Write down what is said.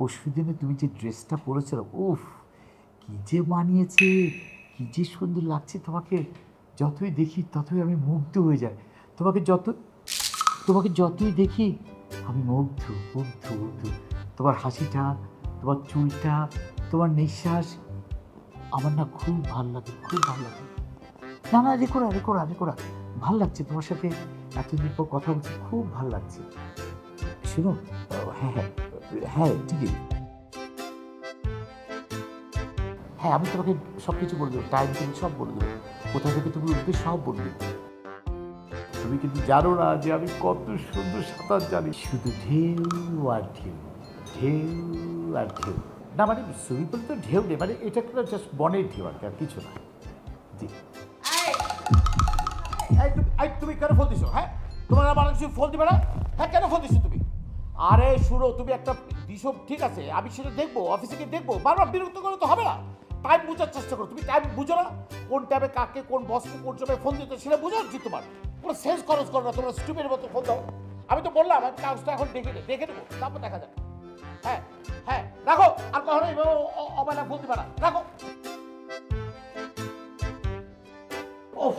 পরশুদিনে তুমি যে ড্রেসটা পরেছো, উফ কি যে মানিয়েছে, কি যে সুন্দর লাগছে তোমাকে। যতই দেখি ততই আমি মুগ্ধ হয়ে যাই। তোমাকে যতই দেখি আমি মুগ্ধ মুগ্ধ মুগ্ধ। তোমার হাসিটা, তোমার চুলটা, তোমার নিঃশ্বাস আমার না খুব ভাল লাগে, খুব ভাল লাগে। না না, রেকোরা, ভাল লাগছে তোমার সাথে এতদিন পর কথা বলছি, খুব ভাল লাগছে। শুনো, হ্যাঁ হ্যাঁ হ্যাঁ ঠিকই, হ্যাঁ আমি তোমাকে সব কিছু বলে দেবো, টাইম টেবিল সব বলে দেবো, কোথা থেকে তুমি উঠবে সব বলে দেবো। তুমি কিন্তু জানো না যে আমি কত সুন্দর সাঁতার জানি, শুধু ঢেউ আর ঢেউ, ঢেউ আর ঢেউ। না মানে সুইমিং পুল তো ঢেউ নেই, মানে এটা একটা জাস্ট বনের ঢেউ আর কি, আর কিছু না। জি তুমি কেন ফোন দিছো? হ্যাঁ তোমার আমার কিছু ফোন দিবে না? হ্যাঁ কেন ফোন দিছো তুমি? আরে শুনো, তুমি একটা দিশো ঠিক আছে, আমি সেটা দেখবো, অফিসে গিয়ে দেখবো, বারবার বিরক্ত করে তো হবে না। টাইম বোঝার চেষ্টা করো, তুমি টাইম বুঝো না? কোন টাইমে কাকে, কোন বসকে, কোন সময় ফোন দিতে সেটা বোঝা উচিত তোমার। কোনো সেন্স খরচ করো না, তোমরা স্টুপের মতো ফোন দাও। আমি তো বললাম আমি কাগজটা এখন দেখে নেবো, তারপর দেখা যাবে। হ্যাঁ হ্যাঁ রাখো, আর কখনো এইভাবে অবালা ফোন দিবা না, রাখো। ওহ